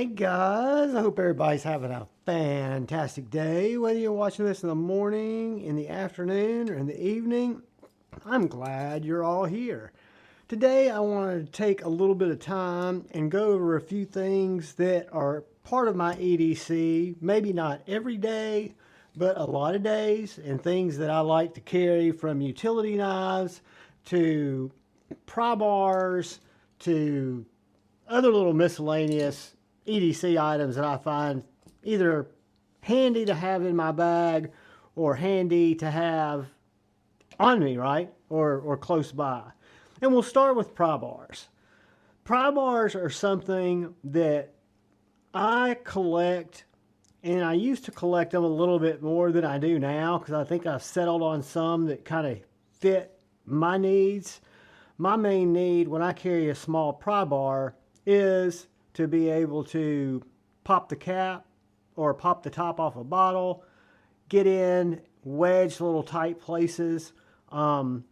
Hey guys, I hope everybody's having a fantastic day. Whether you're watching this in the morning, in the afternoon, or in the evening, I'm glad you're all here. Today I wanted to take a little bit of time and go over a few things that are part of my EDC, maybe not every day, but a lot of days, and things that I like to carry from utility knives to pry bars to other little miscellaneous EDC items that I find either handy to have in my bag or handy to have on me, right? Or close by. And we'll start with pry bars. Pry bars are something that I collect, and I used to collect them a little bit more than I do now because I think I've settled on some that kind of fit my needs. My main need when I carry a small pry bar is to be able to pop the cap or pop the top off a bottle, get in, wedge little tight places, and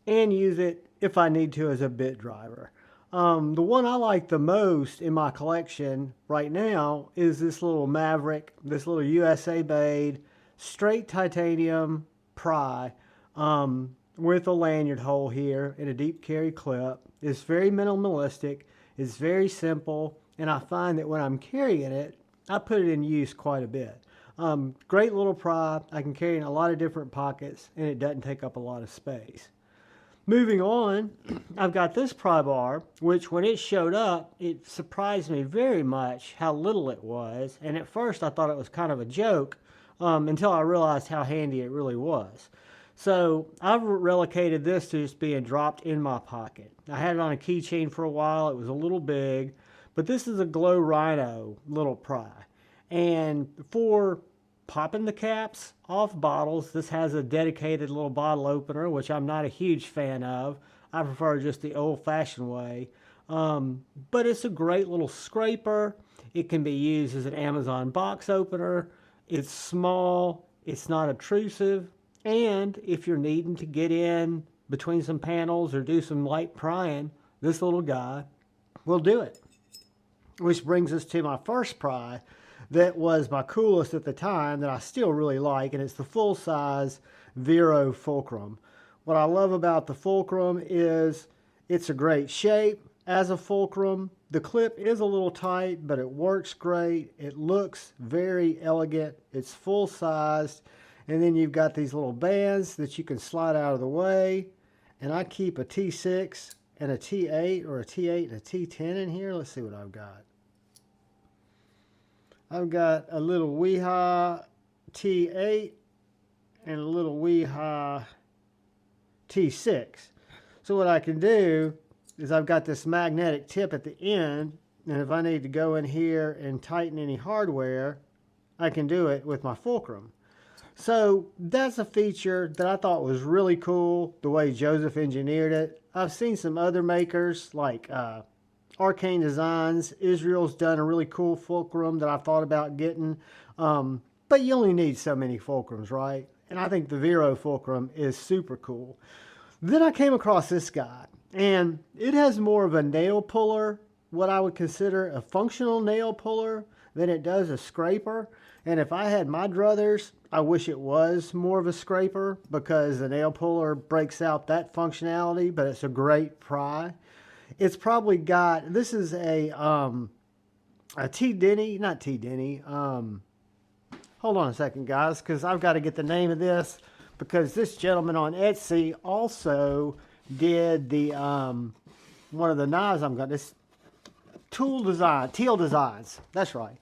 use it if I need to as a bit driver. The one I like the most in my collection right now is this little Maverick, this little USA made straight titanium pry with a lanyard hole here and a deep carry clip. It's very minimalistic, it's very simple, and I find that when I'm carrying it, I put it in use quite a bit. Great little pry. I can carry in a lot of different pockets, and it doesn't take up a lot of space. Moving on, I've got this pry bar, which when it showed up, it surprised me very much how little it was. And at first I thought it was kind of a joke until I realized how handy it really was. So I've relocated this to just being dropped in my pocket. I had it on a keychain for a while. It was a little big, but this is a Glow Rhino little pry. And for popping the caps off bottles, this has a dedicated little bottle opener, which I'm not a huge fan of. I prefer just the old-fashioned way. But it's a great little scraper. It can be used as an Amazon box opener. It's small, it's not obtrusive, and if you're needing to get in between some panels or do some light prying, this little guy will do it. Which brings us to my first pry that was my coolest at the time that I still really like, and it's the full-size Vero Fulcrum. What I love about the Fulcrum is it's a great shape as a fulcrum. The clip is a little tight, but it works great. It looks very elegant. It's full-sized, and then you've got these little bands that you can slide out of the way, and I keep a T6 and a T8 or a T8 and a T10 in here. Let's see what I've got. I've got a little Weehaw T8 and a little Weehaw T6. So what I can do is I've got this magnetic tip at the end, and if I need to go in here and tighten any hardware, I can do it with my fulcrum. So that's a feature that I thought was really cool, the way Joseph engineered it. I've seen some other makers like Arcane Designs. Israel's done a really cool fulcrum that I've thought about getting. But you only need so many fulcrums, right? And I think the Vero fulcrum is super cool. Then I came across this guy, and it has more of a nail puller, what I would consider a functional nail puller, than it does a scraper. And if I had my druthers, I wish it was more of a scraper because the nail puller breaks out that functionality, but it's a great pry. It's probably got, this is a T. Denny, not T. Denny. Hold on a second, guys, because I've got to get the name of this because this gentleman on Etsy also did the, one of the knives I'm going to, this Teal Designs, that's right.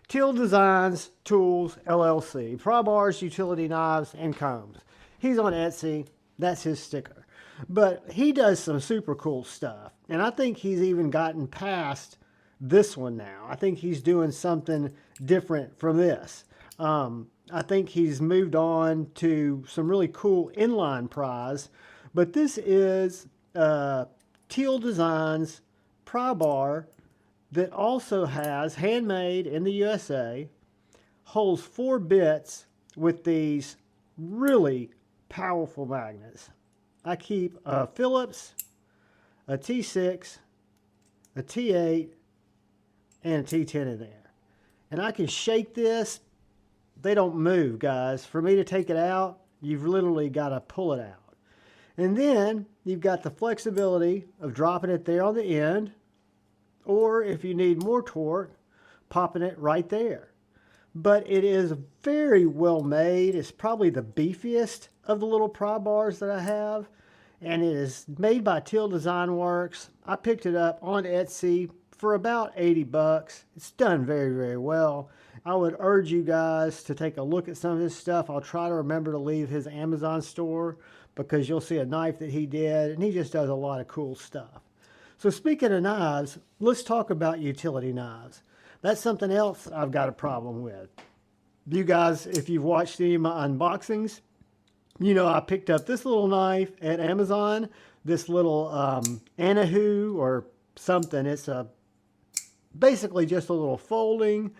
Teal Designs Tools, LLC. Prybars, utility knives, and combs. He's on Etsy. That's his sticker. But he does some super cool stuff. And I think he's even gotten past this one now. I think he's doing something different from this. I think he's moved on to some really cool inline pries. But this is Teal Designs pry bar that also has, handmade in the USA, holds 4 bits with these really powerful magnets. I keep a Phillips, a T6, a T8, and a T10 in there. and I can shake this. They don't move, guys. For me to take it out, you've literally got to pull it out. And then you've got the flexibility of dropping it there on the end, or if you need more torque, popping it right there. But it is very well made. It's probably the beefiest of the little pry bars that I have. And it is made by Teal Design Works. I picked it up on Etsy for about 80 bucks. It's done very, very well. I would urge you guys to take a look at some of his stuff. I'll try to remember to leave his Amazon store because you'll see a knife that he did, and he just does a lot of cool stuff. So speaking of knives, let's talk about utility knives. That's something else I've got a problem with. You guys, if you've watched any of my unboxings, you know I picked up this little knife at Amazon, this little Anahu or something. It's basically just a little folding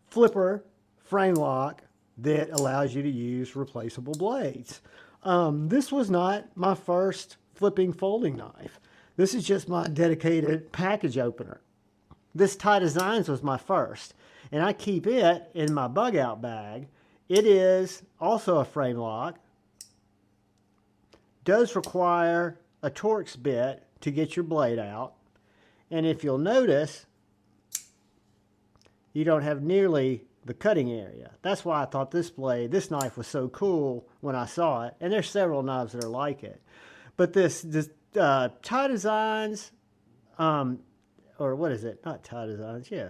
flipper frame lock that allows you to use replaceable blades. This was not my first flipping folding knife. This is just my dedicated package opener. This Tie Designs was my first, and I keep it in my bug out bag. It is also a frame lock. Does require a Torx bit to get your blade out. And if you'll notice, you don't have nearly the cutting area. That's why I thought this knife was so cool when I saw it. And there's several knives that are like it. But this Tie Designs, or what is it? Not Tie Designs, yeah.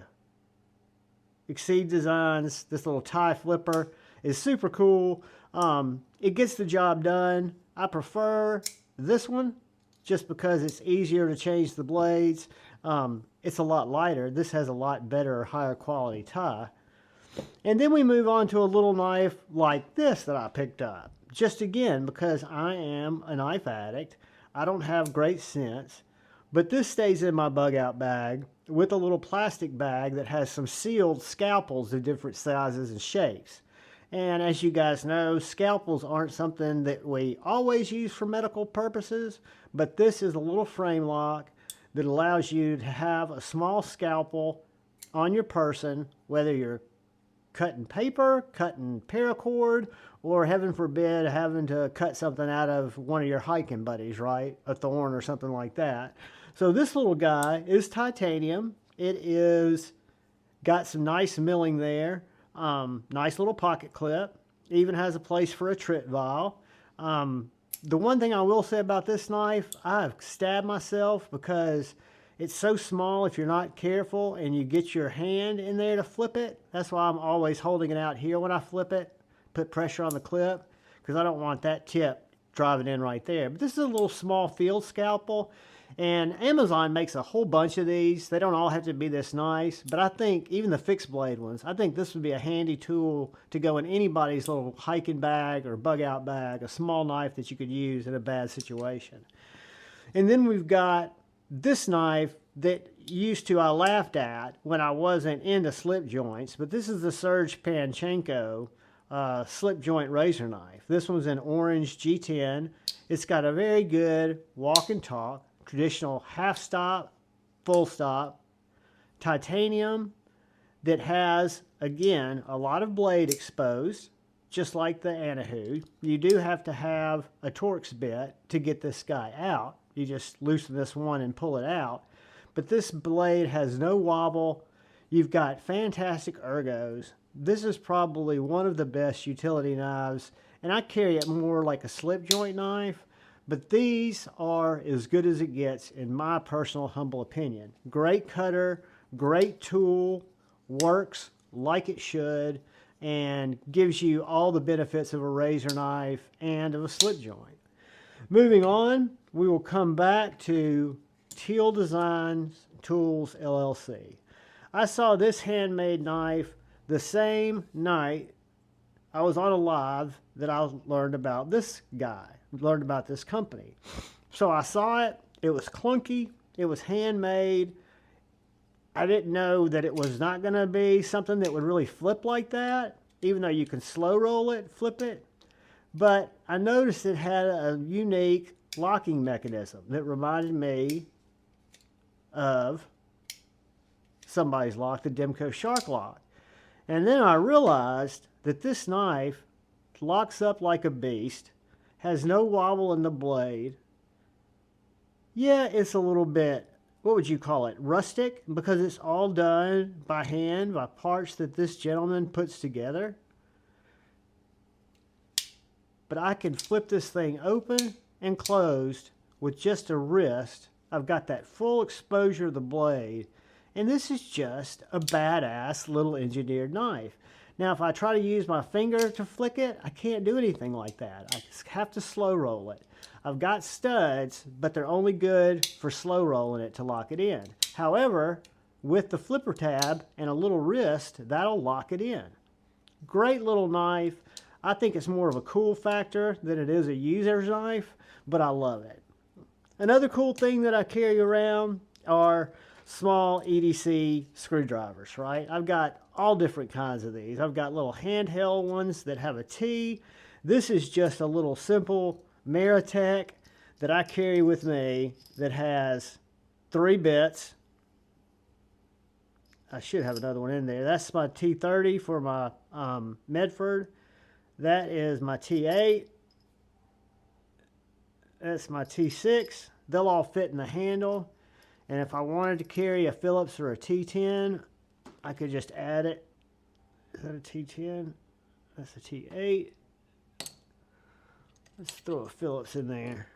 Exceed Designs, this little tie flipper is super cool. It gets the job done. I prefer this one just because it's easier to change the blades. It's a lot lighter. This has a lot better, higher quality tie. And then we move on to a little knife like this that I picked up. Just again, because I am a knife addict. I don't have great sense. But this stays in my bug out bag with a little plastic bag that has some sealed scalpels of different sizes and shapes. And as you guys know, scalpels aren't something that we always use for medical purposes, but this is a little frame lock that allows you to have a small scalpel on your person, whether you're cutting paper, cutting paracord, or heaven forbid having to cut something out of one of your hiking buddies, right? A thorn or something like that. So this little guy is titanium. It is got some nice milling there. Nice little pocket clip. Even has a place for a trit vial. The one thing I will say about this knife, I've stabbed myself because it's so small if you're not careful and you get your hand in there to flip it. That's why I'm always holding it out here when I flip it. Put pressure on the clip because I don't want that tip driving in right there. But this is a little small field scalpel. And Amazon makes a whole bunch of these. They don't all have to be this nice, but I think even the fixed blade ones, I think this would be a handy tool to go in anybody's little hiking bag or bug out bag, a small knife that you could use in a bad situation. And then we've got this knife that I laughed at when I wasn't into slip joints, but this is the Serge Panchenko slip joint razor knife. This one's an orange G10. It's got a very good walk and talk. Traditional half stop, full stop, titanium that has, again, a lot of blade exposed, just like the Anahu. You do have to have a Torx bit to get this guy out. You just loosen this one and pull it out. But this blade has no wobble. You've got fantastic ergos. This is probably one of the best utility knives, and I carry it more like a slip joint knife. But these are as good as it gets, in my personal humble opinion. Great cutter, great tool, works like it should, and gives you all the benefits of a razor knife and of a slip joint. Moving on, we will come back to Teal Designs Tools LLC. I saw this handmade knife the same night I was on a live that I learned about this guy. Learned about this company. So I saw it. It was clunky. It was handmade. I didn't know that it was not going to be something that would really flip like that, even though you can slow roll it, flip it. But I noticed it had a unique locking mechanism that reminded me of somebody's lock, the Demco Shark lock. And then I realized that this knife locks up like a beast, has no wobble in the blade. Yeah, it's a little bit, what would you call it, rustic, because it's all done by hand, by parts that this gentleman puts together. But I can flip this thing open and closed with just a wrist. I've got that full exposure of the blade, and this is just a badass little engineered knife. Now, if I try to use my finger to flick it, I can't do anything like that. I have to slow roll it. I've got studs, but they're only good for slow rolling it to lock it in. However, with the flipper tab and a little wrist, that'll lock it in. Great little knife. I think it's more of a cool factor than it is a user's knife, but I love it. Another cool thing that I carry around are small EDC screwdrivers, right? I've got all different kinds of these. I've got little handheld ones that have a T. This is just a little simple Meritech that I carry with me that has 3 bits. I should have another one in there. That's my T30 for my Medford. That is my T8. That's my T6. They'll all fit in the handle. And if I wanted to carry a Phillips or a T10, I could just add it. Is that a T10? That's a T8. Let's throw a Phillips in there.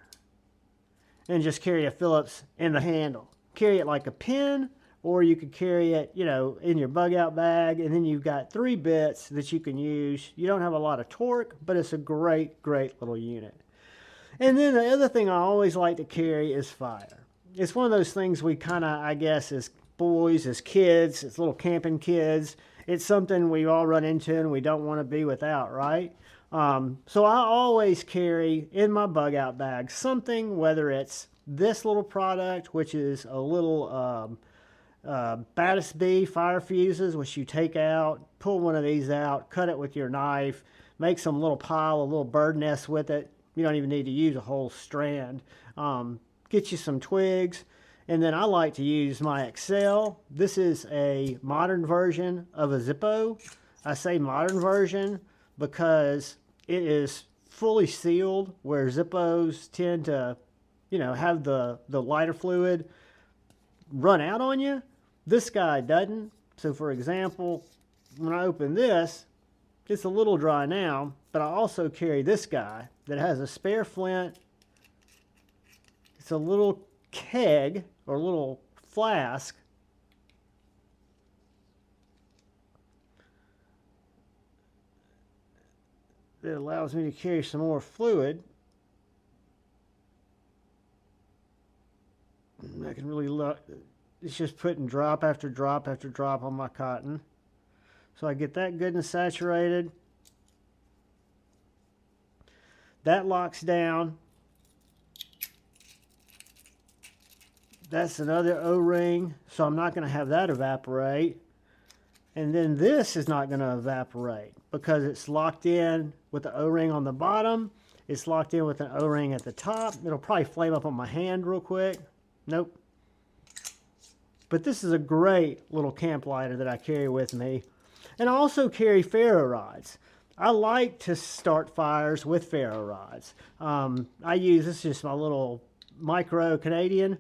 And just carry a Phillips in the handle. Carry it like a pen, or you could carry it, you know, in your bug out bag, and then you've got 3 bits that you can use. You don't have a lot of torque, but it's a great, great little unit. And then the other thing I always like to carry is fire. It's one of those things we kind of, I guess, as boys, as kids, as little camping kids, it's something we all run into and we don't want to be without, right? So I always carry in my bug out bag something, whether it's this little product, which is a little Battis fire fuses, which you take out, pull one of these out, cut it with your knife, make some little pile, a little bird nest with it. You don't even need to use a whole strand. Get you some twigs. And then I like to use my Excel. This is a modern version of a Zippo. I say modern version because it is fully sealed, where Zippos tend to, you know, have the lighter fluid run out on you. This guy doesn't. So for example, when I open this, it's a little dry now, but I also carry this guy that has a spare flint. It's a little keg or a little flask. That allows me to carry some more fluid. I can really look. It's just putting drop after drop after drop on my cotton. So I get that good and saturated. That locks down. That's another O-ring, so I'm not going to have that evaporate. And then this is not going to evaporate because it's locked in with the O-ring on the bottom. It's locked in with an O-ring at the top. It'll probably flame up on my hand real quick. Nope. But this is a great little camp lighter that I carry with me. And I also carry ferro rods. I like to start fires with ferro rods. This is just my little micro Canadian.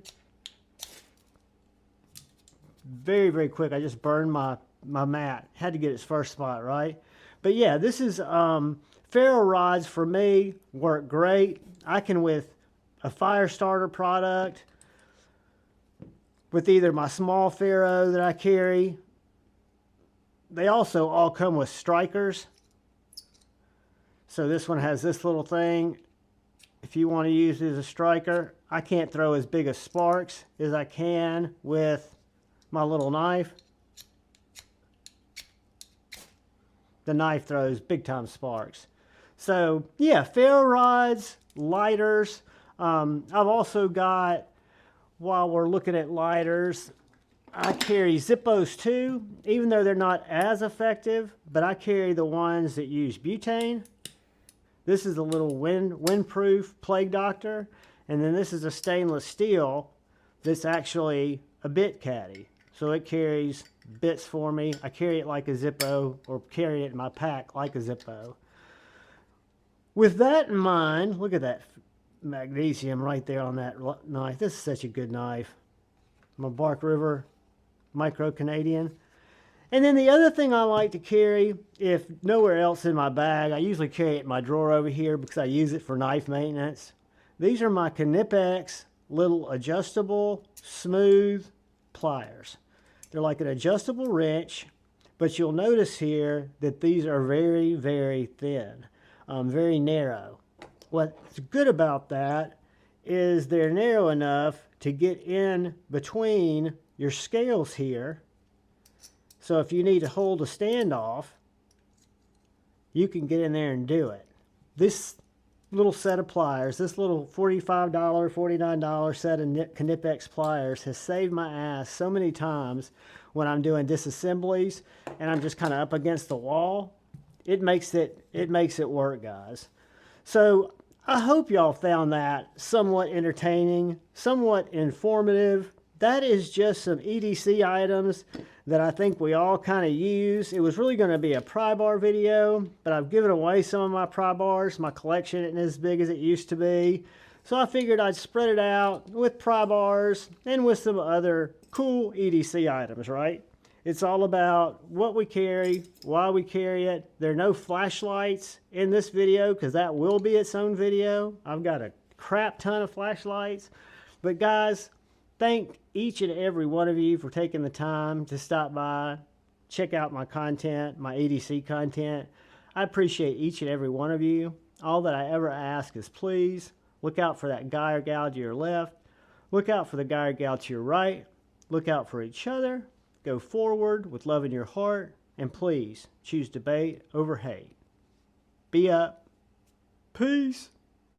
Very, very quick. I just burned my mat. Had to get its first spot, right? But yeah, this is ferro rods for me work great. I can, with a fire starter product, with either my small ferro that I carry. They also all come with strikers. So this one has this little thing. If you want to use it as a striker, I can't throw as big of sparks as I can with my little knife. The knife throws big time sparks. So yeah, ferro rods, lighters. I've also got, while we're looking at lighters, I carry Zippos too, even though they're not as effective, but I carry the ones that use butane. This is a little windproof Plague Doctor, and then this is a stainless steel that's actually a bit caddy. so it carries bits for me. I carry it like a Zippo, or carry it in my pack like a Zippo. With that in mind, look at that magnesium right there on that knife. This is such a good knife. My Bark River Micro Canadian. And then the other thing I like to carry, if nowhere else in my bag, I usually carry it in my drawer over here because I use it for knife maintenance. These are my Knipex little adjustable, smooth pliers. They're like an adjustable wrench, but you'll notice here that these are very, very thin, very narrow. What's good about that is they're narrow enough to get in between your scales here. So if you need to hold a standoff, you can get in there and do it. This little set of pliers, this little $45, $49 set of Knipex pliers has saved my ass so many times when I'm doing disassemblies and I'm just kind of up against the wall. It makes it work, guys. So I hope y'all found that somewhat entertaining, somewhat informative. That is just some EDC items that I think we all kind of use. It was really going to be a Prybar video, but I've given away some of my Prybars. My collection isn't as big as it used to be. So I figured I'd spread it out with Prybars and with some other cool EDC items, right? It's all about what we carry, why we carry it. There are no flashlights in this video because that will be its own video. I've got a crap ton of flashlights. But guys, thank each and every one of you for taking the time to stop by, check out my content, my EDC content. I appreciate each and every one of you. All that I ever ask is please look out for that guy or gal to your left. Look out for the guy or gal to your right. Look out for each other. Go forward with love in your heart. And please choose debate over hate. Be up. Peace.